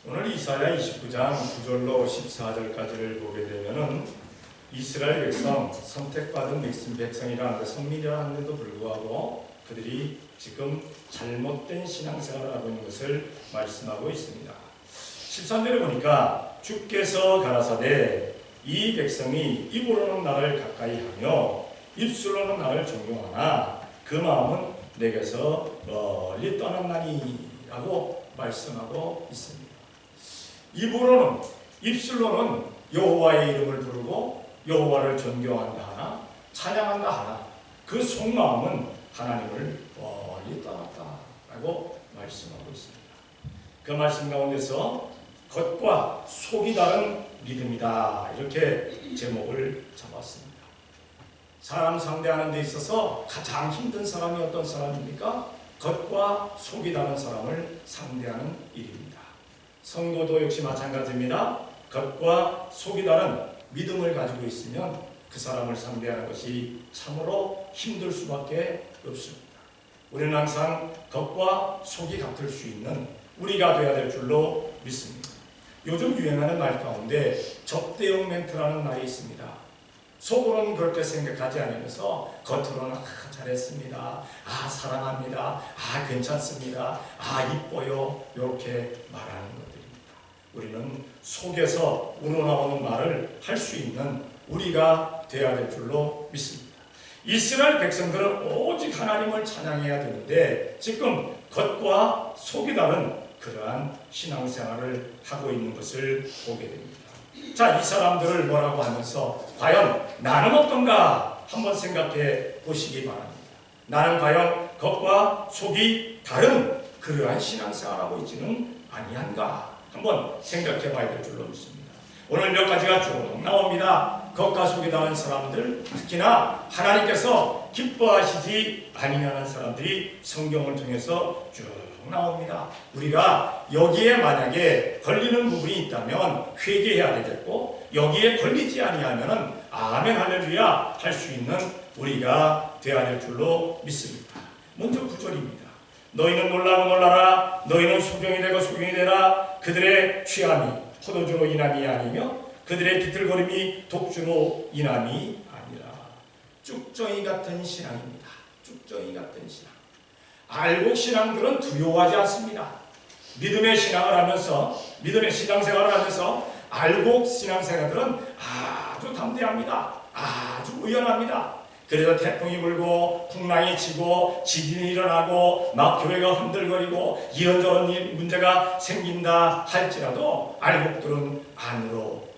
오늘 이사야 29장 9절로 14절까지를 보게 되면은 이스라엘 백성, 선택받은 백성이라는데 선민이라는데도 불구하고 그들이 지금 잘못된 신앙생활을 하고 있는 것을 말씀하고 있습니다. 13절에 보니까 주께서 가라사대 이 백성이 입으로는 나를 가까이 하며 입술로는 나를 존경하나 그 마음은 내게서 멀리 떠났나니라고 말씀하고 있습니다. 입술로는 여호와의 이름을 부르고 여호와를 존경한다 하나 찬양한다 하나 그 속마음은 하나님을 멀리 떠났다라고 말씀하고 있습니다. 그 말씀 가운데서 겉과 속이 다른 믿음이다 이렇게 제목을 잡았습니다. 사람 상대하는 데 있어서 가장 힘든 사람이 어떤 사람입니까? 겉과 속이 다른 사람을 상대하는 일입니다. 성도도 역시 마찬가지입니다. 겉과 속이 다른 믿음을 가지고 있으면 그 사람을 상대하는 것이 참으로 힘들 수밖에 없습니다. 우리는 항상 겉과 속이 같을 수 있는 우리가 되어야 될 줄로 믿습니다. 요즘 유행하는 말 가운데 접대용 멘트라는 말이 있습니다. 속으로는 그렇게 생각하지 않으면서 겉으로는 잘했습니다. 사랑합니다. 괜찮습니다. 이뻐요. 이렇게 말하는 것들입니다. 우리는 속에서 우러나오는 말을 할 수 있는 우리가 되어야 될 줄로 믿습니다. 이스라엘 백성들은 오직 하나님을 찬양해야 되는데 지금 겉과 속이 다른 그러한 신앙생활을 하고 있는 것을 보게 됩니다. 자, 이 사람들을 뭐라고 하면서 과연 나는 어떤가 한번 생각해 보시기 바랍니다. 나는 과연 겉과 속이 다른 그러한 신앙생활을 하고 있지는 아니한가 한번 생각해 봐야 될 줄로 믿습니다. 오늘 몇 가지가 쭉 나옵니다. 겉과 속이 다른 사람들, 특히나 하나님께서 기뻐하시지 아니하는 사람들이 성경을 통해서 쭉 나옵니다. 우리가 여기에 만약에 걸리는 부분이 있다면 회개해야 되겠고 여기에 걸리지 아니하면 아멘 할렐루야 할 수 있는 우리가 되어야 될 줄로 믿습니다. 먼저 9절입니다. 너희는 놀라고 놀라라. 너희는 소경이 되고 소경이 되라. 그들의 취함이 포도주로 인함이 아니며 그들의 비틀거림이 독주로 인함이 아니라. 쭉정이 같은 신앙입니다. 쭉정이 같은 신앙. 알곡 신앙들은 두려워하지 않습니다. 믿음의 신앙을 하면서 믿음의 신앙생활을 하면서 알곡 신앙생활들은 아주 담대합니다. 아주 의연합니다. 그래서 태풍이 불고 풍랑이 치고 지진이 일어나고 막 교회가 흔들거리고 이런저런 문제가 생긴다 할지라도 알곡들은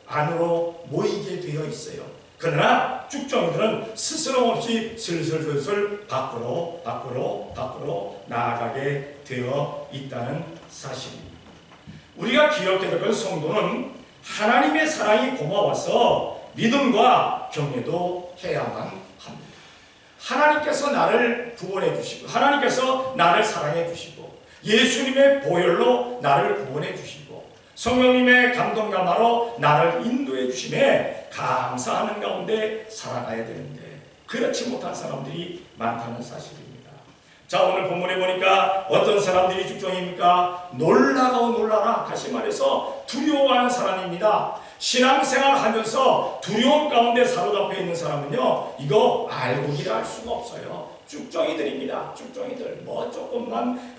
안으로 모이게 되어 있어요. 그러나 쭉정이들은 스스럼 없이 슬슬슬슬 밖으로 나아가게 되어 있다는 사실입니다. 우리가 기억해야 될 것은 성도는 하나님의 사랑이 고마워서 믿음과 경외도 해야만 합니다. 하나님께서 나를 구원해 주시고 하나님께서 나를 사랑해 주시고 예수님의 보혈로 나를 구원해 주시고 성령님의 감동 감화로 나를 인도해 주심에 감사하는 가운데 살아가야 되는데 그렇지 못한 사람들이 많다는 사실입니다. 자, 오늘 본문에 보니까 어떤 사람들이 쭉정입니까? 놀라라 다시 말해서 두려워하는 사람입니다. 신앙생활 하면서 두려움 가운데 사로잡혀 있는 사람은요 이거 알곡이라 할 수가 없어요. 쭉정이들입니다. 쭉정이들 조금만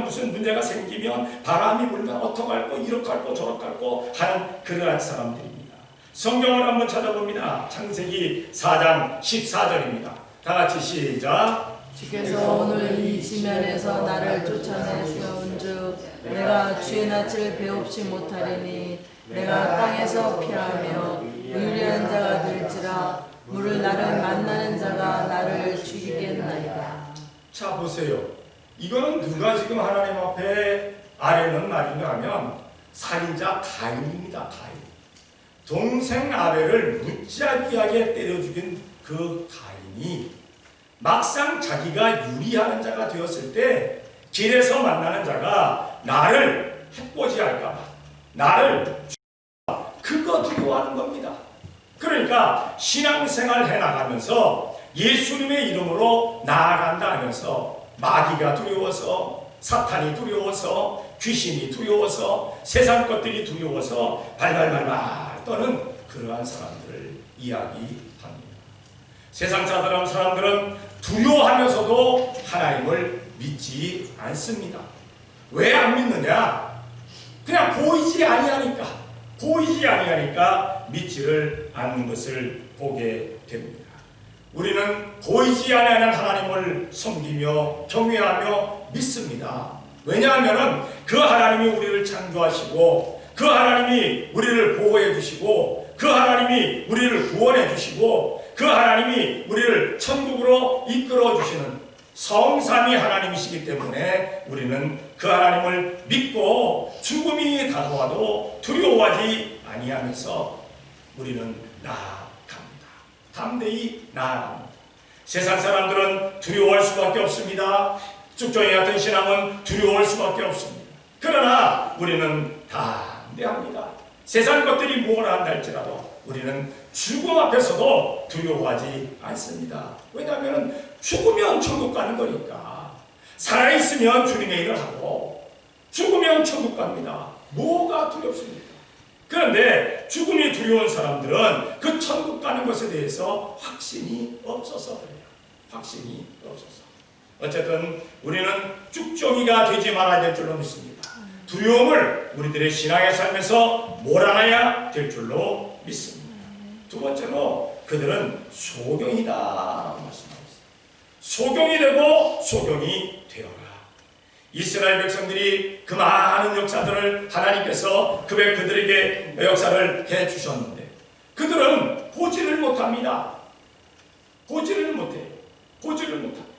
무슨 문제가 생기면 바람이 불면 어떡할꼬 이렇게할꼬 저렇게할꼬 하는 그러한 사람들입니다. 성경을 한번 찾아봅니다. 창세기 4장 14절입니다. 다 같이 시작. 주께서 오늘 이 지면에서 나를 쫓아내세운즉 내가 주의 낯을 배웁지 못하리니 내가 땅에서 피하며 유리한 자가 될지라 물을 나를 만나는 자가 나를 죽이겠나이다. 자, 보세요. 이거는 누가 지금 하나님 앞에 아뢰는 말인가 하면 살인자 가인입니다. 가인. 동생 아벨을 무자비하게 때려 죽인 그 가인이 막상 자기가 유리하는 자가 되었을 때 길에서 만나는 자가 나를 해코지할까 봐 나를 그거 두려워하는 겁니다. 그러니까 신앙생활 해나가면서 예수님의 이름으로 나아간다 하면서 마귀가 두려워서 사탄이 두려워서 귀신이 두려워서 세상 것들이 두려워서 발발발발 떠는 그러한 사람들을 이야기합니다. 세상 사람들은 두려워하면서도 하나님을 믿지 않습니다. 왜 안 믿느냐? 그냥 보이지 아니하니까 믿지를 않는 것을 보게 됩니다. 우리는 보이지 아니하는 하나님을 섬기며 경외하며 믿습니다. 왜냐하면 그 하나님이 우리를 창조하시고 그 하나님이 우리를 보호해 주시고 그 하나님이 우리를 구원해 주시고 그 하나님이 우리를 천국으로 이끌어 주시는 성삼위 하나님이시기 때문에 우리는 그 하나님을 믿고 죽음이 다가와도 두려워하지 아니하면서 우리는 나아갑니다. 담대히 나아갑니다. 세상 사람들은 두려워할 수밖에 없습니다. 쭉정이 같은 신앙은 두려워할 수밖에 없습니다. 그러나 우리는 담대합니다. 세상 것들이 뭐라 한다 할지라도 우리는 죽음 앞에서도 두려워하지 않습니다. 왜냐하면 죽으면 천국 가는 거니까. 살아있으면 주님의 일을 하고 죽으면 천국 갑니다. 뭐가 두렵습니까? 그런데 죽음이 두려운 사람들은 그 천국 가는 것에 대해서 확신이 없어서 그래요. 확신이 없어서. 어쨌든 우리는 쭉정이가 되지 말아야 될 줄로 믿습니다. 두려움을 우리들의 신앙의 삶에서 몰아내야 될 줄로 믿습니다. 두 번째로 그들은 소경이다 말씀하고 있습니다. 소경이 되고 소경이 되어라. 이스라엘 백성들이 그 많은 역사들을 하나님께서 그들에게 역사를 해주셨는데 그들은 보지를 못합니다. 보지를 못해요. 보지를 못합니다.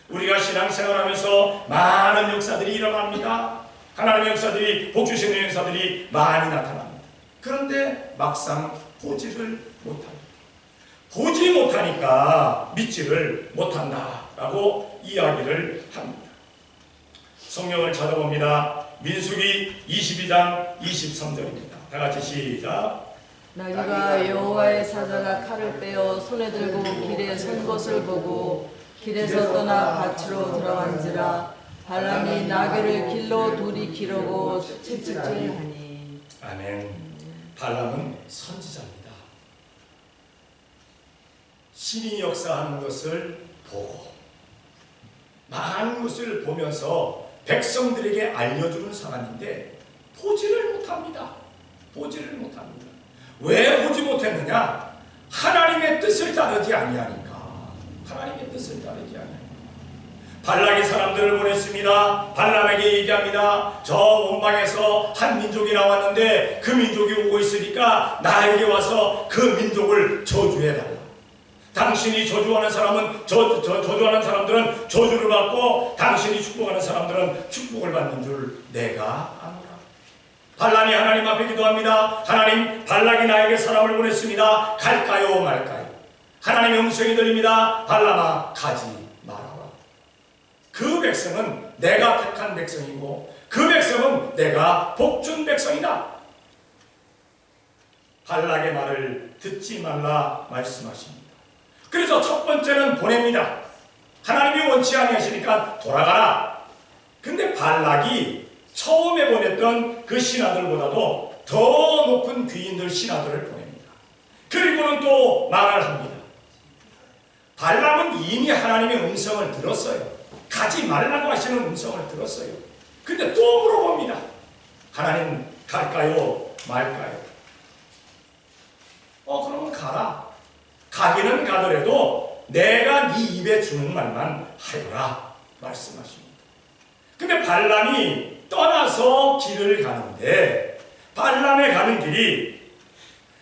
우리가 신앙생활하면서 많은 역사들이 일어납니다. 하나님의 역사들이, 복주시는 역사들이 많이 나타납니다. 그런데 막상 보지를 못합니다. 보지 못하니까 믿지를 못한다라고 이야기를 합니다. 성경을 찾아봅니다. 민수기 22장 23절입니다. 다 같이 시작. 나귀가 여호와의 사자가 칼을 빼어 손에 들고 길에 선 것을 보고 길에서 떠나 밭으로 들어간지라. 발람이 나귀를 길로 둘이 기르고 채찍질하니. 아멘. 발람은 선지자입니다. 신이 역사하는 것을 보고 많은 것을 보면서 백성들에게 알려주는 사람인데 보지를 못합니다. 보지를 못합니다. 왜 보지 못했느냐? 하나님의 뜻을 따르지 아니하니까. 하나님의 뜻을 따르지 아니하니까. 발락이 사람들을 보냈습니다. 발람에게 얘기합니다. 저 원방에서 한 민족이 나왔는데 그 민족이 오고 있으니까 나에게 와서 그 민족을 저주해달라. 당신이 저주하는 사람은 저주하는 사람들은 저주를 받고 당신이 축복하는 사람들은 축복을 받는 줄 내가 아노라. 발람이 하나님 앞에 기도합니다. 하나님, 발락이 나에게 사람을 보냈습니다. 갈까요 말까요? 하나님의 음성이 들립니다. 발람아, 가지 말아라. 그 백성은 내가 택한 백성이고 그 백성은 내가 복준 백성이다. 발락의 말을 듣지 말라 말씀하십니다. 그래서 첫 번째는 보냅니다. 하나님이 원치 아니하시니까 돌아가라. 근데 발락이 처음에 보냈던 그 신하들보다도 더 높은 귀인들 신하들을 보냅니다. 그리고는 또 말을 합니다. 발락은 이미 하나님의 음성을 들었어요. 가지 말라고 하시는 음성을 들었어요. 근데 또 물어봅니다. 하나님, 갈까요 말까요? 그러면 가라. 가기는 가더라도 내가 네 입에 주는 말만 하여라 말씀하십니다. 근데 발람이 떠나서 길을 가는데 발람의 가는 길이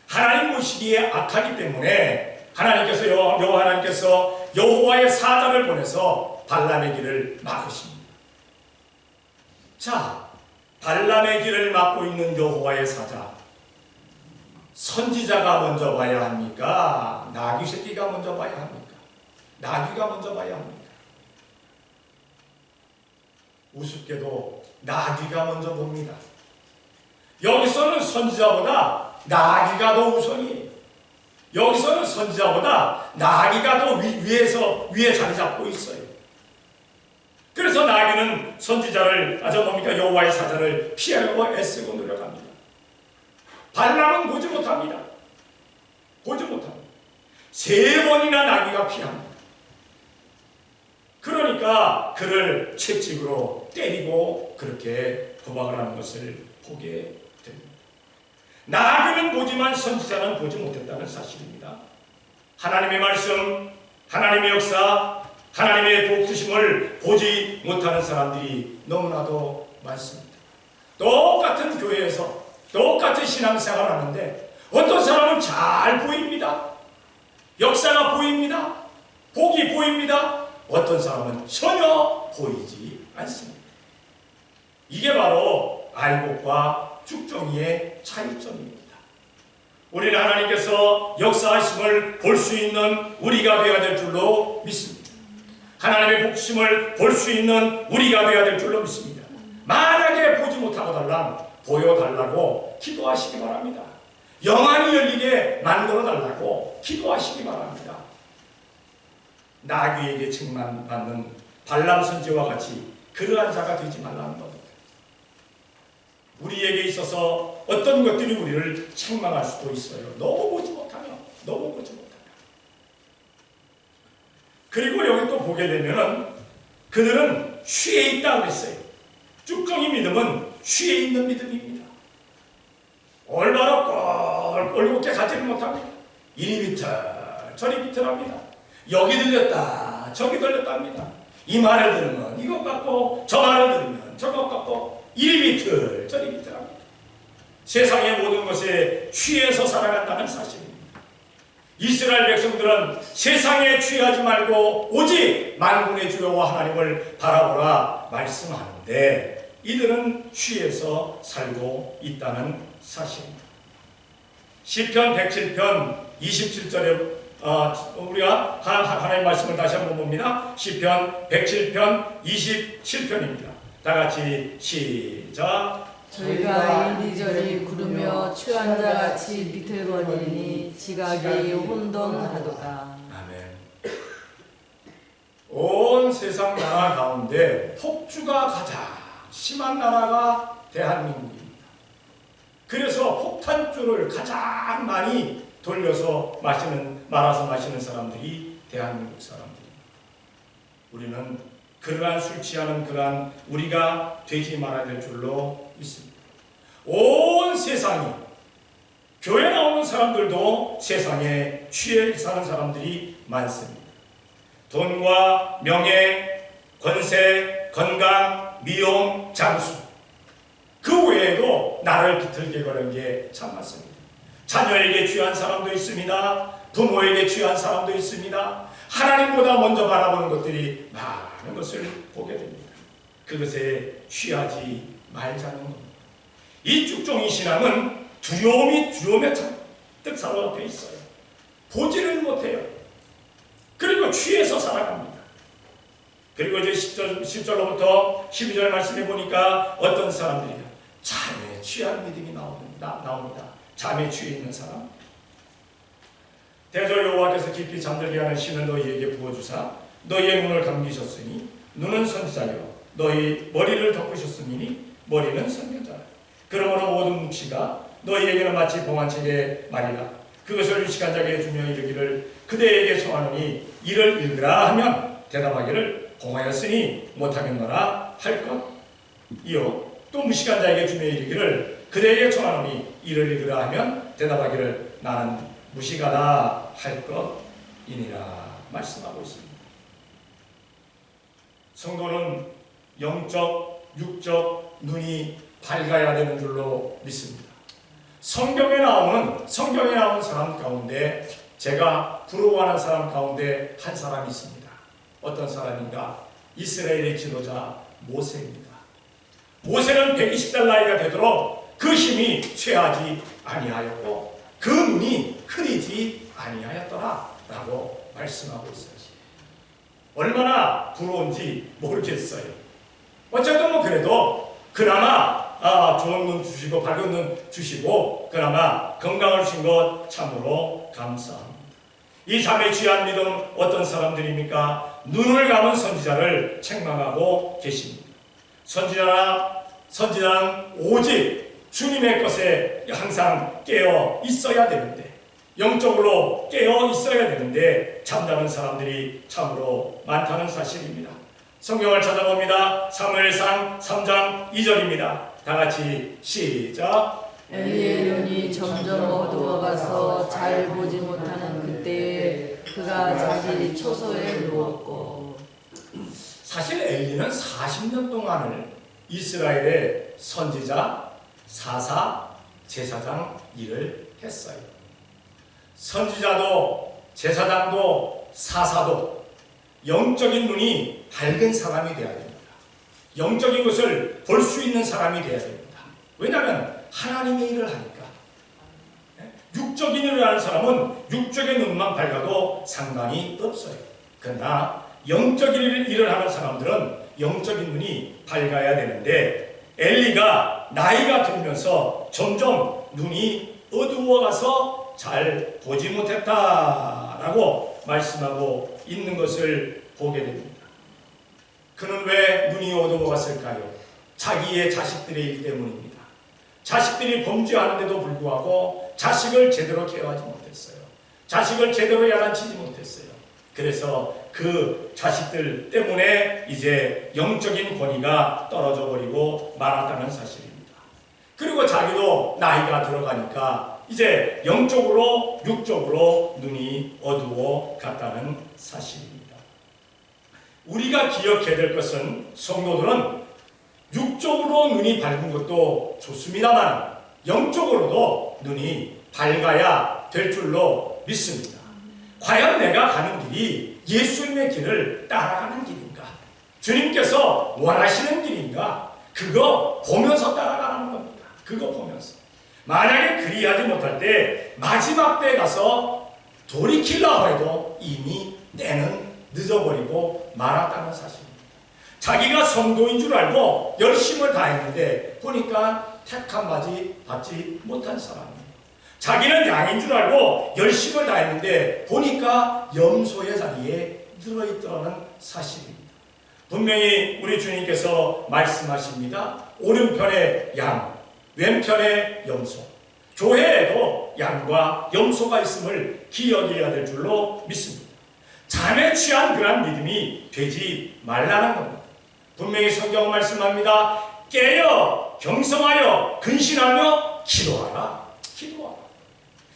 하나님 보시기에 악하기 때문에 하나님께서 여호와 하나님께서 여호와의 사자를 보내서 발람의 길을 막으십니다. 자, 발람의 길을 막고 있는 여호와의 사자, 선지자가 먼저 봐야 합니까? 나귀 새끼가 먼저 봐야 합니까? 나귀가 먼저 봐야 합니까? 우습게도 나귀가 먼저 봅니다. 여기서는 선지자보다 나귀가 더 우선이에요. 여기서는 선지자보다 나귀가 더 위에 자리 잡고 있어요. 그래서 나귀는 선지자를 뭡니까? 여호와의 사자를 피하려고 애쓰고 노력합니다. 발람은 보지 못합니다. 보지 못합니다. 3번이나 나귀가 피합니다. 그러니까 그를 채찍으로 때리고 그렇게 도박을 하는 것을 보게 됩니다. 나귀는 보지만 선지자는 보지 못했다는 사실입니다. 하나님의 말씀, 하나님의 역사, 하나님의 복주심을 보지 못하는 사람들이 너무나도 많습니다. 똑같은 교회에서 똑같은 신앙생활을 하는데 어떤 사람은 잘 보입니다. 역사가 보입니다. 복이 보입니다. 어떤 사람은 전혀 보이지 않습니다. 이게 바로 알곡과 죽정이의 차이점입니다. 우리는 하나님께서 역사하심을 볼 수 있는 우리가 되어야 될 줄로 믿습니다. 하나님의 복심을 볼 수 있는 우리가 되어야 될 줄로 믿습니다. 만약에 보지 못하고 달라면 보여달라고 기도하시기 바랍니다. 영안이 열리게 만들어달라고 기도하시기 바랍니다. 나귀에게 책망받는 발람 선지와 같이 그러한 자가 되지 말라는 겁니다. 우리에게 있어서 어떤 것들이 우리를 책망할 수도 있어요. 너무 보지 못하며. 그리고 여기 또 보게 되면은 그들은 쉬에 있다 그랬어요. 쭉정이 믿음은 쉬에 있는 믿음입니다. 얼마나 꼴곶게 가지를 못합니다. 이리 비틀 저리 비틀합니다. 여기 들렸다 저기 들렸답니다. 이 말을 들으면 이것 같고 저 말을 들으면 저것 같고 이리 비틀 저리 비틀합니다. 세상의 모든 것에 취해서 살아간다는 사실입니다. 이스라엘 백성들은 세상에 취하지 말고 오직 만군의 주 여호와 하나님을 바라보라 말씀하는데 이들은 취해서 살고 있다는 사실입니다. 시편 107편 27절에 우리가 하나님의 말씀을 다시 한번 봅니다. 시편 107편 27편입니다. 다 같이 시작. 저희가 이리저리 구르며 취한 자같이 비틀거리니 지각이 혼돈하도다. 아멘. 온 세상 나라 가운데 폭주가 가장 심한 나라가 대한민국입니다. 그래서 폭탄주를 가장 많이 돌려서 말아서 마시는 사람들이 대한민국 사람들입니다. 우리는 그러한 술 취하는 그러한 우리가 되지 말아야 될 줄로 믿습니다. 온 세상이 교회 나오는 사람들도 세상에 취해 사는 사람들이 많습니다. 돈과 명예, 권세, 건강, 미용, 장수 그 외에도 나를 비틀게 거는 게 참 많습니다. 자녀에게 취한 사람도 있습니다. 부모에게 취한 사람도 있습니다. 하나님보다 먼저 바라보는 것들이 많은 것을 보게 됩니다. 그것에 취하지 말자는 겁니다. 이 쭉정이 신앙은 두려움에 잔뜩 사로잡혀 있어요. 보지를 못해요. 그리고 취해서 살아갑니다. 그리고 이제 10절로부터 12절 말씀해 보니까 어떤 사람들이 잠에 취한 믿음이 나옵니다. 잠에 취해 있는 사람. 대저 여호와께서 깊이 잠들게 하는 신을 너희에게 부어주사 너희의 눈을 감기셨으니 눈은 선지자요 너희 머리를 덮으셨으니 머리는 선지자라. 그러므로 모든 묵시가 너희에게는 마치 봉안책의 말이라. 그것을 유식한 자에게 주며 이르기를 그대에게 청하노니 이를 읽으라 하면 대답하기를 공하였으니 못하겠노라 할 것이요 또 무식한 자에게 주며 이르기를 그대에게 청하노니 이를 읽으라 하면 대답하기를 나는 무식하다 할 것이니라 말씀하고 있습니다. 성도는 영적, 육적 눈이 밝아야 되는 줄로 믿습니다. 성경에 나오는 사람 가운데 제가 부러워하는 사람 가운데 한 사람이 있습니다. 어떤 사람인가? 이스라엘의 지도자 모세입니다. 모세는 120살 나이가 되도록 그 힘이 쇠하지 아니하였고 그 눈이 흐리지 아니하였더라 라고 말씀하고 있어요. 얼마나 부러운지 모르겠어요. 어쨌든 뭐 그래도 그나마 좋은 눈 주시고 밝은 눈 주시고 그나마 건강을 주신 것 참으로 감사합니다. 이 잠에 취한 믿음 어떤 사람들입니까? 눈을 감은 선지자를 책망하고 계십니다. 선지자는 오직 주님의 것에 항상 깨어 있어야 되는데, 영적으로 깨어 있어야 되는데 잠자는 사람들이 참으로 많다는 사실입니다. 성경을 찾아봅니다. 사무엘상 3장 2절입니다. 다 같이 시작. 엘리의 눈이 점점 어두워가서 잘 보지 못하는 그때에 그가 자기 초소에 누웠고. 사실 엘리는 40년 동안을 이스라엘의 선지자, 사사, 제사장 일을 했어요. 선지자도 제사장도 사사도 영적인 눈이 밝은 사람이 되어야 됩니다. 영적인 것을 볼 수 있는 사람이 되어야 됩니다. 왜냐하면 하나님의 일을 하니까. 육적인 일을 하는 사람은 육적인 눈만 밝아도 상관이 없어요. 그러나 영적인 일을 하는 사람들은 영적인 눈이 밝아야 되는데, 엘리가 나이가 들면서 점점 눈이 어두워가서 잘 보지 못했다라고 말씀하고 있는 것을 보게 됩니다. 그는 왜 눈이 어두워갔을까요? 자기의 자식들의 일 때문입니다. 자식들이 범죄하는데도 불구하고 자식을 제대로 케어하지 못했어요. 자식을 제대로 야단치지 못했어요. 그래서 그 자식들 때문에 이제 영적인 권위가 떨어져 버리고 말았다는 사실입니다. 그리고 자기도 나이가 들어가니까 이제 영적으로 육적으로 눈이 어두워 갔다는 사실입니다. 우리가 기억해야 될 것은, 성도들은 육적으로 눈이 밝은 것도 좋습니다만 영적으로도 눈이 밝아야 될 줄로 믿습니다. 과연 내가 가는 길이 예수님의 길을 따라가는 길인가? 주님께서 원하시는 길인가? 그거 보면서 따라가는 겁니다. 그거 보면서. 만약에 그리하지 못할 때 마지막 때에 가서 돌이키려고 해도 이미 때는 늦어버리고 말았다는 사실입니다. 자기가 성도인 줄 알고 열심을 다했는데 보니까 택한 바지 받지 못한 사람입니다. 자기는 양인 줄 알고 열심을 다했는데 보니까 염소의 자리에 들어있더라는 사실입니다. 분명히 우리 주님께서 말씀하십니다. 오른편에 양, 왼편에 염소. 교회에도 양과 염소가 있음을 기억해야 될 줄로 믿습니다. 잠에 취한 그런 믿음이 되지 말라는 겁니다. 분명히 성경은 말씀합니다. 깨어 경성하여 근신하며 기도하라. 기도하라.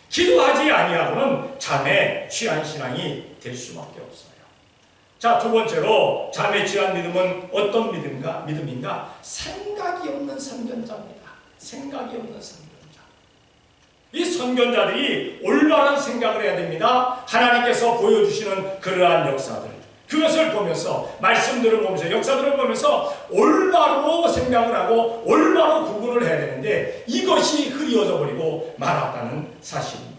기도하지 아니하고는 잠에 취한 신앙이 될 수밖에 없어요. 자, 두 번째로 잠에 취한 믿음은 어떤 믿음인가? 생각이 없는 선견자입니다. 생각이 없는 선견자. 이 선견자들이 올바른 생각을 해야 됩니다. 하나님께서 보여주시는 그러한 역사들, 그것을 보면서, 말씀들을 보면서, 역사들을 보면서 올바로 생각을 하고 올바로 구분을 해야 되는데 이것이 흐려져 버리고 말았다는 사실입니다.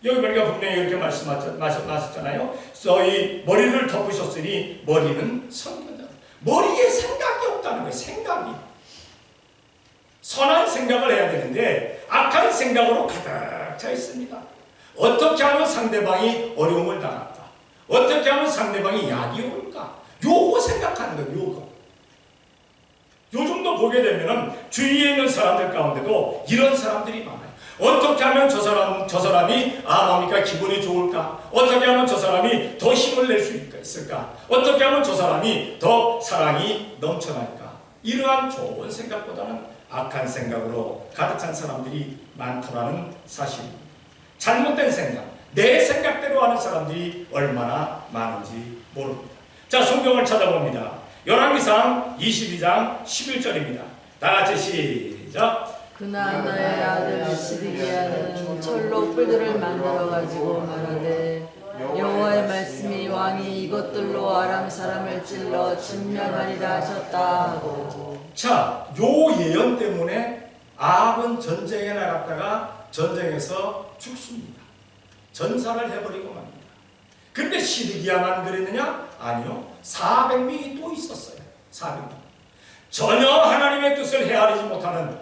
여기 보니까 분명히 이렇게 말씀하셨잖아요. 너희 머리를 덮으셨으니 머리는 선견자. 머리에 생각이 없다는 거예요. 생각이. 선한 생각을 해야 되는데 악한 생각으로 가득 차 있습니다. 어떻게 하면 상대방이 어려움을 당할까? 어떻게 하면 상대방이 약이 올까? 요거 생각하는 거예요. 요거. 요즘도 보게 되면은 주위에 있는 사람들 가운데도 이런 사람들이 많아요. 어떻게 하면 저 사람이 뭡니까 기분이 좋을까? 어떻게 하면 저 사람이 더 힘을 낼 수 있을까? 어떻게 하면 저 사람이 더 사랑이 넘쳐날까? 이러한 좋은 생각보다는 악한 생각으로 가득 찬 사람들이 많더라는 사실입니다. 잘못된 생각, 내 생각대로 하는 사람들이 얼마나 많은지 모릅니다. 자, 성경을 찾아봅니다. 열왕기상 22장 11절입니다. 다 같이 시작. 그나나의 아들 시드기야는 철로 뿔들을 만들어 가지고 말하되 여호와의 말씀이 왕이 이것들로 아람 사람을 찔러 진멸하리라 하셨다 하고. 자, 요 예언 때문에 아합은 전쟁에 나갔다가 전쟁에서 죽습니다. 전사를 해버리고 맙니다. 그런데 시드기야만 그랬느냐? 아니요. 400명이 또 있었어요. 400명. 전혀 하나님의 뜻을 헤아리지 못하는,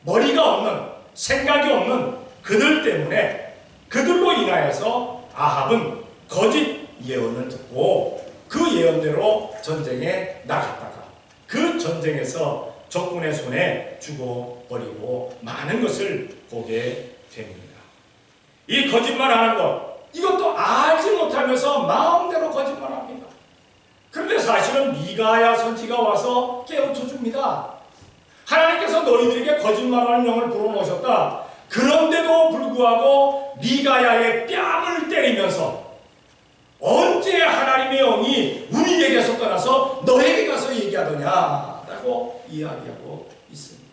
머리가 없는, 생각이 없는 그들 때문에, 그들로 인하여서 아합은 거짓 예언을 듣고 그 예언대로 전쟁에 나갔다가 그 전쟁에서 적군의 손에 죽어버리고 많은 것을 보게 됩니다. 이 거짓말하는 것, 이것도 알지 못하면서 마음대로 거짓말합니다. 그런데 사실은 미가야 선지가 와서 깨우쳐 줍니다. 하나님께서 너희들에게 거짓말하는 영을 불어넣으셨다. 그런데도 불구하고 미가야의 뺨을 때리면서 언제 하나님의 영이 우리에게서 떠나서 너에게 가서 얘기하더냐라고 이야기하고 있습니다.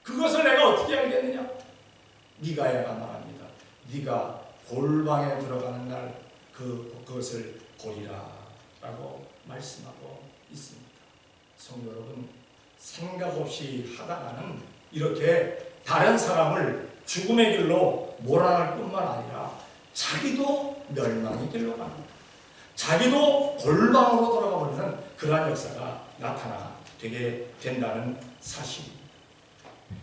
그것을 내가 어떻게 알겠느냐? 미가야가 말합니다. 네가 골방에 들어가는 날 그것을 보리라 라고 말씀하고 있습니다. 성도 여러분, 생각 없이 하다가는 이렇게 다른 사람을 죽음의 길로 몰아갈 뿐만 아니라 자기도 멸망의 길로 갑니다. 자기도 골방으로 돌아가 버리는 그러한 역사가 나타나게 된다는 사실입니다.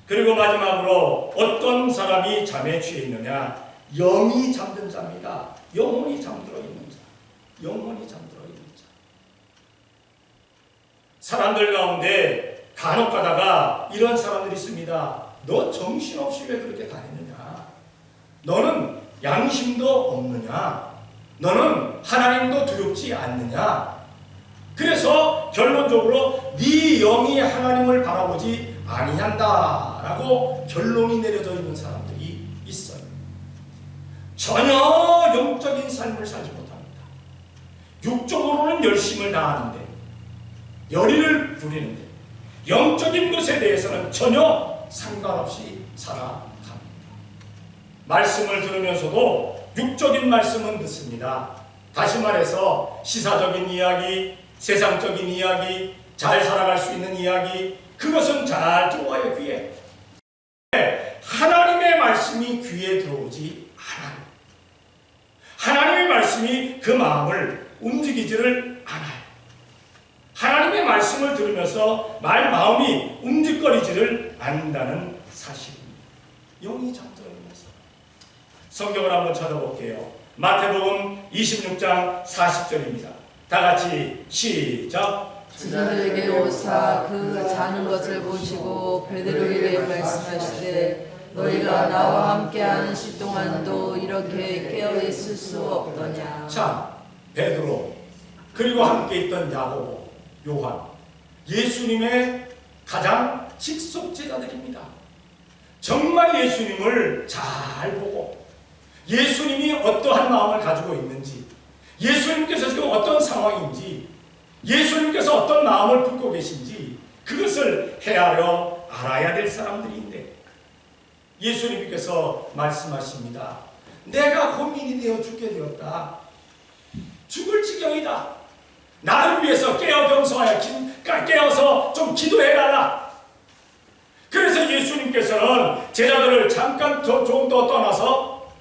그리고 마지막으로 어떤 사람이 잠에 취해 있느냐? 영이 잠든 자입니다. 영혼이 잠들어 있는 자. 영혼이 잠들어 있는 자. 사람들 가운데 간혹 가다가 이런 사람들이 있습니다. 너 정신없이 왜 그렇게 다니느냐? 너는 양심도 없느냐? 너는 하나님도 두렵지 않느냐? 그래서 결론적으로 네 영이 하나님을 바라보지 아니한다라고 결론이 내려져 있는 사람들이 있어요. 전혀 영적인 삶을 살지 못합니다. 육적으로는 열심을 다하는데 열의를 부리는데 영적인 것에 대해서는 전혀 상관없이 살아갑니다. 말씀을 들으면서도 육적인 말씀은 듣습니다. 다시 말해서 시사적인 이야기, 세상적인 이야기, 잘 살아갈 수 있는 이야기, 그것은 잘 들어와요, 귀에. 하나님의 말씀이 귀에 들어오지 않아요. 하나님의 말씀이 그 마음을 움직이지를 않아요. 하나님의 말씀을 들으면서 마음이 움직거리지를 않는다는 사실입니다. 영이 잠들어 있면서. 성경을 한번 찾아볼게요. 마태복음 26장 40절입니다. 다 같이 시작. 제자들에게 오사 그 자는 것을 보시고 베드로에게 말씀하시되 너희가 나와 함께하는 시 동안도 이렇게 깨어 있을 수 없더냐. 자, 베드로 그리고 함께 있던 야고보, 요한, 예수님의 가장 직속 제자들입니다. 정말 예수님을 잘 보고 예수님이 어떠한 마음을 가지고 있는지, 예수님께서 지금 어떤 상황인지, 예수님께서 어떤 마음을 품고 계신지 그것을 헤아려 알아야 될 사람들인데 예수님께서 말씀하십니다. 내가 고민이 되어 죽게 되었다. 죽을 지경이다. 나를 위해서 깨어서 좀 기도해달라. 그래서 예수님께서는 제자들을 잠깐 좀 더 떠나서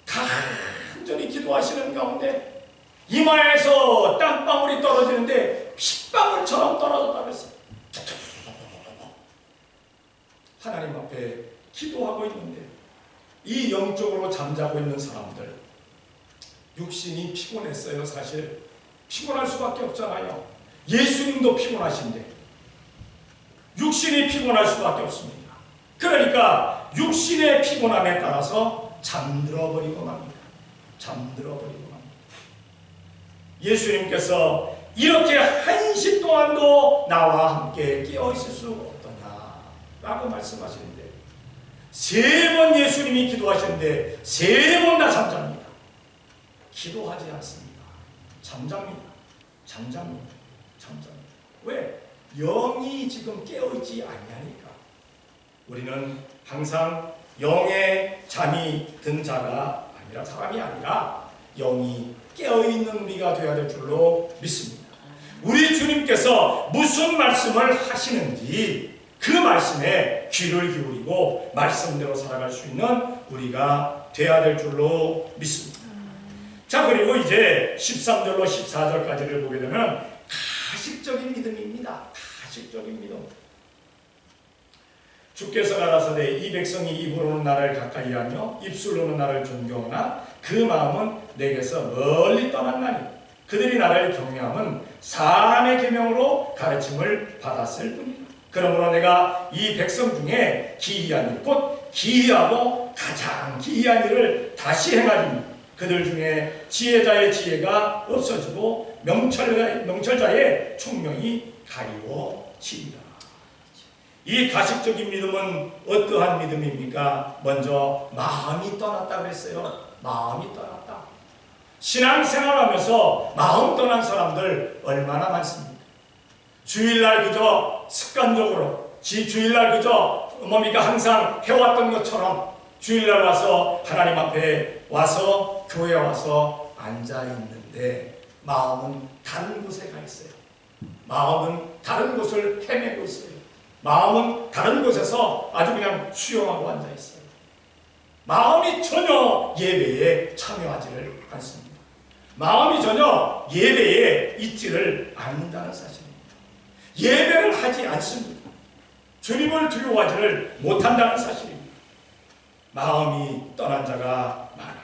간절히 기도하시는 가운데 이마에서 땀방울이 떨어지는데 핏방울처럼 떨어졌다고 했어요. 하나님 앞에 기도하고 있는데 이 영적으로 잠자고 있는 사람들, 육신이 피곤했어요. 사실 피곤할 수밖에 없잖아요. 예수님도 피곤하신데 육신이 피곤할 수밖에 없습니다. 그러니까 육신의 피곤함에 따라서 잠들어버리고 맙니다. 잠들어버리고 맙니다. 예수님께서 이렇게 1시 동안도 나와 함께 깨어있을 수 없더냐 라고 말씀하시는데 3번 예수님이 기도하시는데 3번 다 잠잡니다. 기도하지 않습니다. 잠잡니다. 잠잡니다. 잠잡니다. 왜? 영이 지금 깨어있지 아니하니까. 우리는 항상 영의 잠이 든 자가 아니라 사람이 아니라 영이 깨어있는 우리가 되어야 될 줄로 믿습니다. 우리 주님께서 무슨 말씀을 하시는지 그 말씀에 귀를 기울이고 말씀대로 살아갈 수 있는 우리가 되어야 될 줄로 믿습니다. 자, 그리고 이제 13절로 14절까지를 보게 되면 가식적인 믿음입니다. 가식적인 믿음. 주께서 가라사대 이 백성이 입으로는 나를 가까이하며 입술로는 나를 존경하나 그 마음은 내게서 멀리 떠났나니 그들이 나를 경외함은 사람의 계명으로 가르침을 받았을 뿐이라. 그러므로 내가 이 백성 중에 기이한 일, 곧 기이하고 가장 기이한 일을 다시 행하리니 그들 중에 지혜자의 지혜가 없어지고 명철자의 총명이 가리워지리라. 이 가식적인 믿음은 어떠한 믿음입니까? 먼저 마음이 떠났다고 했어요. 마음이 떠났다. 신앙생활하면서 마음 떠난 사람들 얼마나 많습니까? 주일날 그저 습관적으로 주일날 그저 항상 해왔던 것처럼 주일날 와서 하나님 앞에 와서 교회 와서 앉아 있는데 마음은 다른 곳에 가 있어요. 마음은 다른 곳을 헤매고 있어요. 마음은 다른 곳에서 아주 그냥 수용하고 앉아 있어요. 마음이 전혀 예배에 참여하지를 않습니다. 마음이 전혀 예배에 있지를 않는다는 사실입니다. 예배를 하지 않습니다. 주님을 두려워하지를 못한다는 사실입니다. 마음이 떠난 자가 많아요.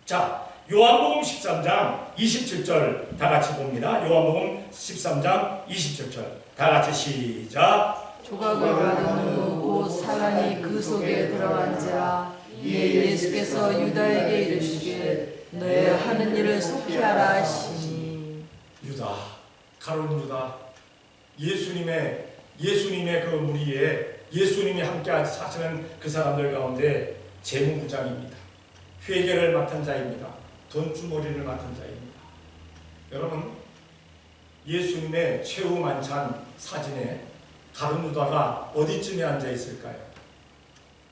자, 요한복음 13장 27절 다 같이 봅니다. 요한복음 13장 27절 다 같이 시작. 조각을 받은 후 곧 사단이 그 속에 들어간지라. 이에 예수께서 유다에게 이르시되 너의 하는 일을 속히 하라 하시니. 유다, 가룟 유다, 예수님의 그 무리에 예수님이 함께 사시는 그 사람들 가운데 재무부장입니다. 회계를 맡은 자입니다. 돈주머리를 맡은 자입니다. 여러분, 예수님의 최후 만찬 사진에 가룟 유다가 어디쯤에 앉아 있을까요?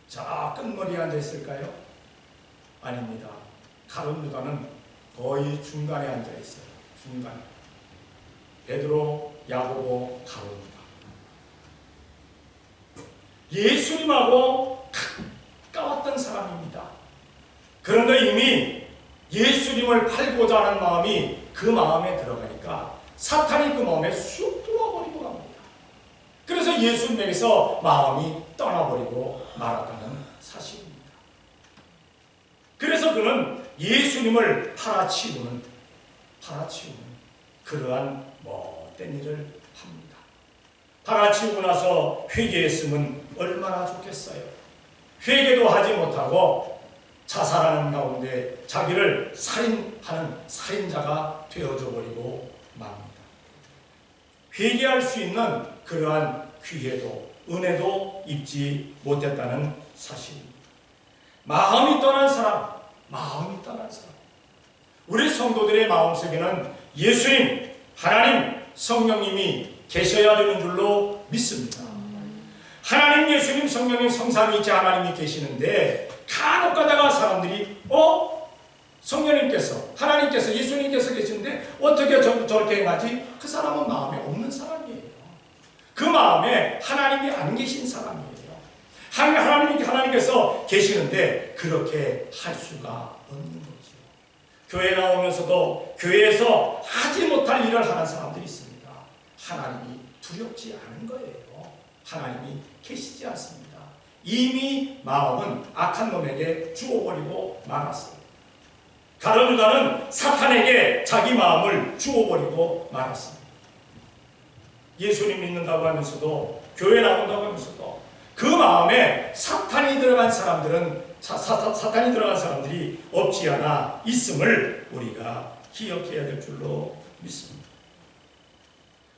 저 끝머리에 앉아 있을까요? 아닙니다. 가룟 유다는 거의 중간에 앉아 있어요. 중간. 베드로, 야고보, 가룟 유다. 예수님하고 가까웠던 사람입니다. 그런데 이미 예수님을 팔고자 하는 마음이 그 마음에 들어가니까 사탄이 그 마음에 쑥 들어와버리고 갑니다. 그래서 예수님에게서 마음이 떠나버리고 말아가는 사실입니다. 그래서 그는 예수님을 팔아치우는 그러한 못된 일을 합니다. 팔아치우고 나서 회개했으면 얼마나 좋겠어요. 회개도 하지 못하고 자살하는 가운데 자기를 살인하는 살인자가 되어져 버리고 맙니다. 회개할 수 있는 그러한 기회도 은혜도 입지 못했다는 사실입니다. 마음이 떠난 사람. 우리 성도들의 마음속에는 예수님, 하나님, 성령님이 계셔야 되는 줄로 믿습니다. 하나님, 예수님, 성령님, 성삼위일체 하나님이 계시는데 간혹 가다가 사람들이 성령님께서, 하나님께서, 예수님께서 계시는데 어떻게 저렇게 행하지? 그 사람은 마음에 없는 사람이에요. 그 마음에 하나님이 안 계신 사람이에요. 하나님께서 계시는데 그렇게 할 수가 없는 거죠. 교회 나오면서도 교회에서 하지 못할 일을 하는 사람들이 있습니다. 하나님이 두렵지 않은 거예요. 하나님이 계시지 않습니다. 이미 마음은 악한 놈에게 주어버리고 말았어요. 가룟 유다는 사탄에게 자기 마음을 주어버리고 말았습니다. 예수님 믿는다고 하면서도 교회 나온다고 하면서도 그 마음에 사탄이 들어간 사람들이 없지 않아 있음을 우리가 기억해야 될 줄로 믿습니다.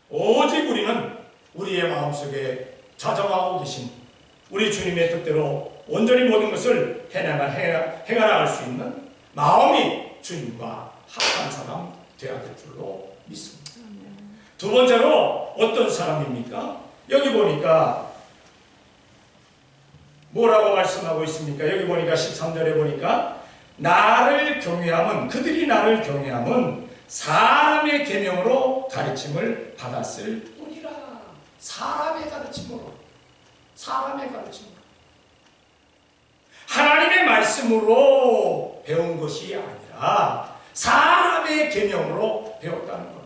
오직 우리는 우리의 마음속에 자정하고 계신 우리 주님의 뜻대로 온전히 모든 것을 행하나갈 수 있는 마음이 주님과 합한 사람 되어야 될 줄로 믿습니다. 두 번째로 어떤 사람입니까? 여기 보니까 뭐라고 말씀하고 있습니까? 여기 보니까 13절에 보니까 그들이 나를 경외함은 사람의 계명으로 가르침을 받았을 뿐이라. 사람의 가르침으로. 하나님의 말씀으로 배운 것이 아니라 사람의 계명으로 배웠다는 겁니다.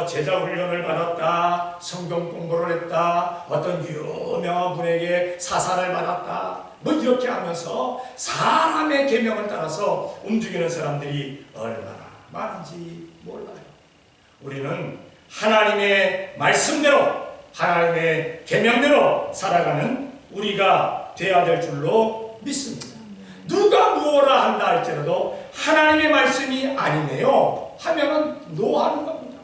제자 훈련을 받았다, 성경 공부를 했다, 어떤 유명한 분에게 사사를 받았다, 이렇게 하면서 사람의 계명을 따라서 움직이는 사람들이 얼마나 많은지 몰라요. 우리는 하나님의 말씀대로 하나님의 계명대로 살아가는 우리가 되어야 될 줄로 믿습니다. 누가 무엇라 한다 할지라도 하나님의 말씀이 아니네요 하면은 노하는 겁니다.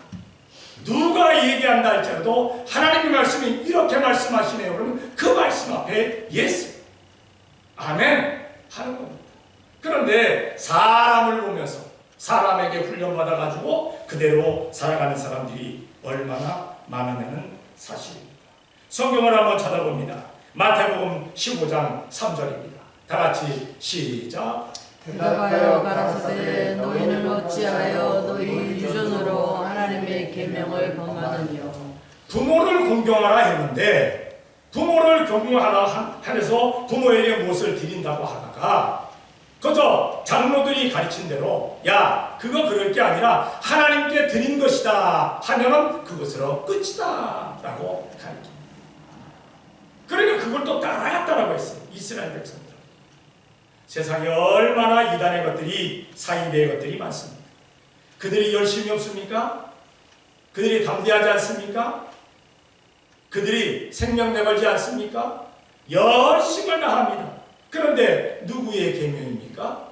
누가 얘기한다 할지라도 하나님의 말씀이 이렇게 말씀하시네요 그러면 그 말씀 앞에 예스 아멘 하는 겁니다. 그런데 사람을 보면서 사람에게 훈련받아가지고 그대로 살아가는 사람들이 얼마나 많으냐는 사실입니다. 성경을 한번 찾아봅니다. 마태복음 15장 3절입니다. 다 같이 시작. 대답하여 가라사대 너희는 어찌하여 너희 유전으로 하나님의 계명을 범하느냐. 부모를 공경하라 했는데 부모를 공경하라 해서 부모에게 무엇을 드린다고 하다가 그저 장로들이 가르친 대로 야 그거 그럴 게 아니라 하나님께 드린 것이다 하면은 그것으로 끝이다 라고 가르칩니다. 그러니까 그걸 또 따라갔다라고 했어요. 이스라엘 백성들. 세상에 얼마나 이단의 것들이 사이비의 것들이 많습니다. 그들이 열심히 없습니까? 그들이 담대하지 않습니까? 그들이 생명 내걸지 않습니까? 열심을 다합니다. 그런데 누구의 계명입니까?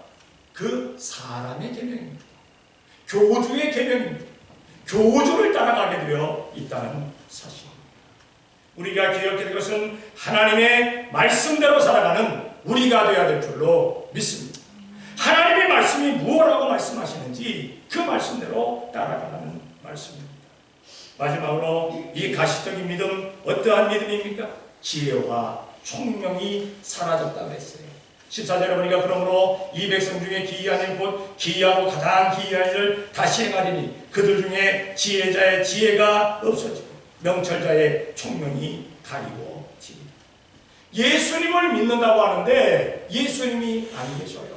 그 사람의 계명입니다. 교주의 계명입니다. 교주를 따라가게 되어 있다는 사실입니다. 우리가 기억해야 될 것은 하나님의 말씀대로 살아가는 우리가 되어야 될 줄로 믿습니다. 하나님의 말씀이 무엇라고 말씀하시는지 그 말씀대로 따라가는 말씀입니다. 마지막으로 이 가시적인 믿음 어떠한 믿음입니까? 지혜와 총명이 사라졌다고 했어요. 14절에 보니까 그러므로 이 백성 중에 기이한 일 곧 기이하고 가장 기이한 일을 다시 행하리니 그들 중에 지혜자의 지혜가 없어지고 명철자의 총명이 가리워지리라. 예수님을 믿는다고 하는데 예수님이 안 계셔요.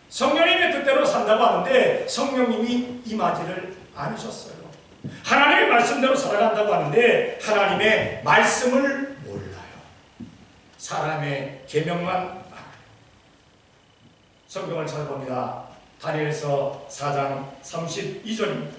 성령님의 뜻대로 산다고 하는데 성령님이 임하지를 않으셨어요. 하나님의 말씀대로 살아간다고 하는데 하나님의 말씀을 몰라요. 사람의 계명만 알아요. 성경을 찾아봅니다. 다니엘서 4장 32절입니다.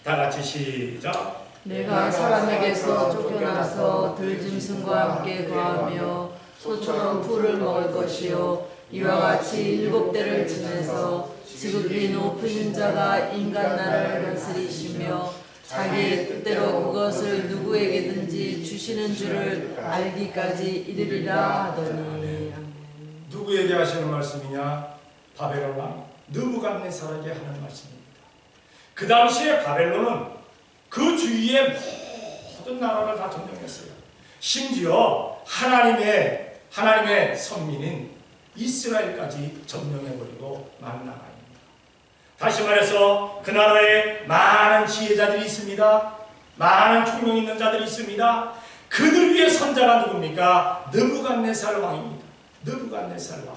다 같이 시작. 내가 사람에게서 쫓겨나서 들짐승과 함께 거하며 소처럼 풀을 먹을 것이요 이와 같이 7대를 지내서 지극히 높으신 자가 인간 나라를 다스리시며 자기의 뜻대로 그것을 누구에게든지 주시는 줄을 알기까지 이르리라 하더니. 누구에게 하시는 말씀이냐? 바벨론 왕 느부갓네살에게 하는 말씀입니다. 그 당시에 바벨론은 그 주위의 모든 나라를 다 점령했어요. 심지어 하나님의 선민인 이스라엘까지 점령해버리고 만 나라입니다. 다시 말해서 그 나라에 많은 지혜자들이 있습니다. 많은 총명 있는 자들이 있습니다. 그들 위에 선자가 누굽니까? 느부갓네살 왕입니다. 느부갓네살 왕.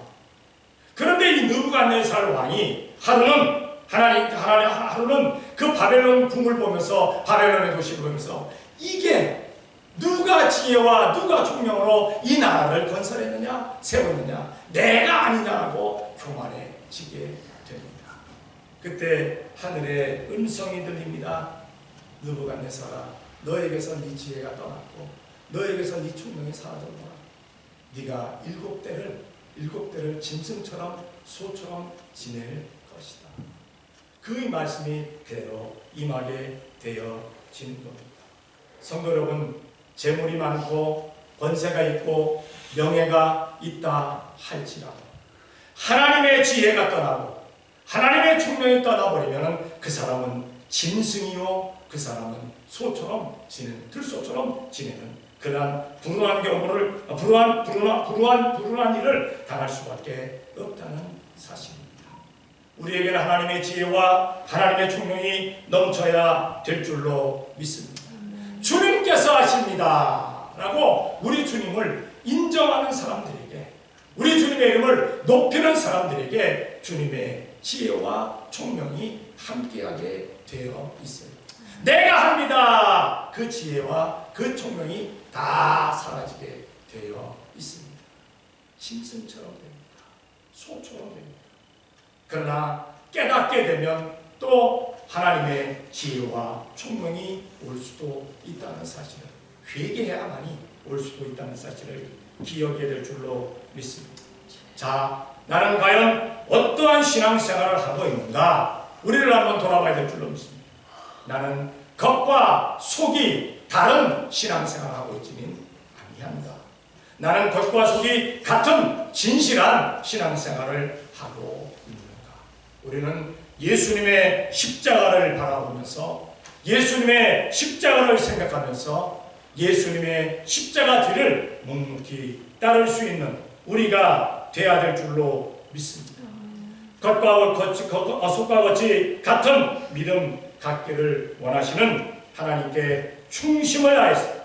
그런데 이 느부갓네살 왕이 하루는 그 바벨론 궁을 보면서 바벨론의 도시를 보면서 이게 누가 지혜와 누가 총명으로 이 나라를 건설했느냐 세웠느냐 내가 아니냐고 교만해지게 됩니다. 그때 하늘에 음성이 들립니다. 느부갓네살아 너에게서 네 지혜가 떠났고 너에게서 네 총명이 사라졌노라. 네가 7대를 짐승처럼 소처럼 지낼 것이다. 그 말씀이 그대로 임하게 되어지는 겁니다. 성도 여러분, 재물이 많고 권세가 있고 명예가 있다 할지라도 하나님의 지혜가 떠나고 하나님의 총명이 떠나버리면 그 사람은 짐승이요 그 사람은 소처럼 지내는 들소처럼 지내는 그러한 불운한 경우를 불운한 일을 당할 수밖에 없다는 사실입니다. 우리에게는 하나님의 지혜와 하나님의 총명이 넘쳐야 될 줄로 믿습니다. 주님께서 하십니다 라고 우리 주님을 인정하는 사람들에게 우리 주님의 이름을 높이는 사람들에게 주님의 지혜와 총명이 함께하게 되어 있어요. 내가 합니다. 그 지혜와 그 총명이 다 사라지게 되어 있습니다. 짐승처럼 됩니다. 소처럼 됩니다. 그러나 깨닫게 되면 또 하나님의 지혜와 총명이 올 수도 있다는 사실을, 회개해야만이 올 수도 있다는 사실을 기억해야 될 줄로 믿습니다. 자, 나는 과연 어떠한 신앙생활을 하고 있는가? 우리를 한번 돌아봐야 될 줄로 믿습니다. 나는 겉과 속이 다른 신앙생활을 하고 있지는 아니한가? 나는 겉과 속이 같은 진실한 신앙생활을 하고 있는가? 우리는 예수님의 십자가를 바라보면서, 예수님의 십자가를 생각하면서 예수님의 십자가 뒤를 묵묵히 따를 수 있는 우리가 되어야 될 줄로 믿습니다. 속과 같이 같은 믿음 갖기를 원하시는 하나님께 충심을 다해서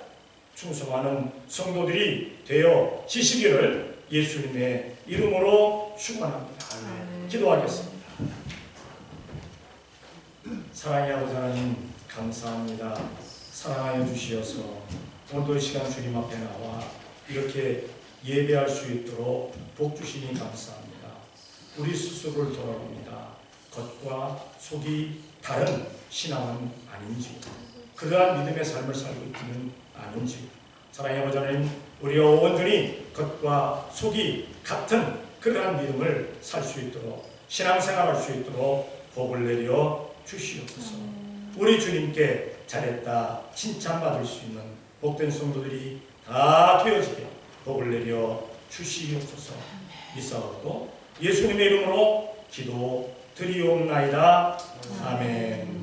충성하는 성도들이 되어 지시기를 예수님의 이름으로 축원합니다. 기도하겠습니다. 사랑의 아버지 하나님, 감사합니다. 사랑하여 주시어서 오늘도 이 시간 주님 앞에 나와 이렇게 예배할 수 있도록 복 주시니 감사합니다. 우리 스스로를 돌아봅니다. 겉과 속이 다른 신앙은 아닌지, 그러한 믿음의 삶을 살고 있지는 않은지, 사랑의 아버지 하나님, 우리가 온전히 겉과 속이 같은 그러한 믿음을 살 수 있도록, 신앙생활할 수 있도록 복을 내려 주시옵소서. 우리 주님께 잘했다 칭찬받을 수 있는 복된 성도들이 다 되어지게 복을 내려 주시옵소서. 이사옵고 예수님의 이름으로 기도 드리옵나이다. 아멘.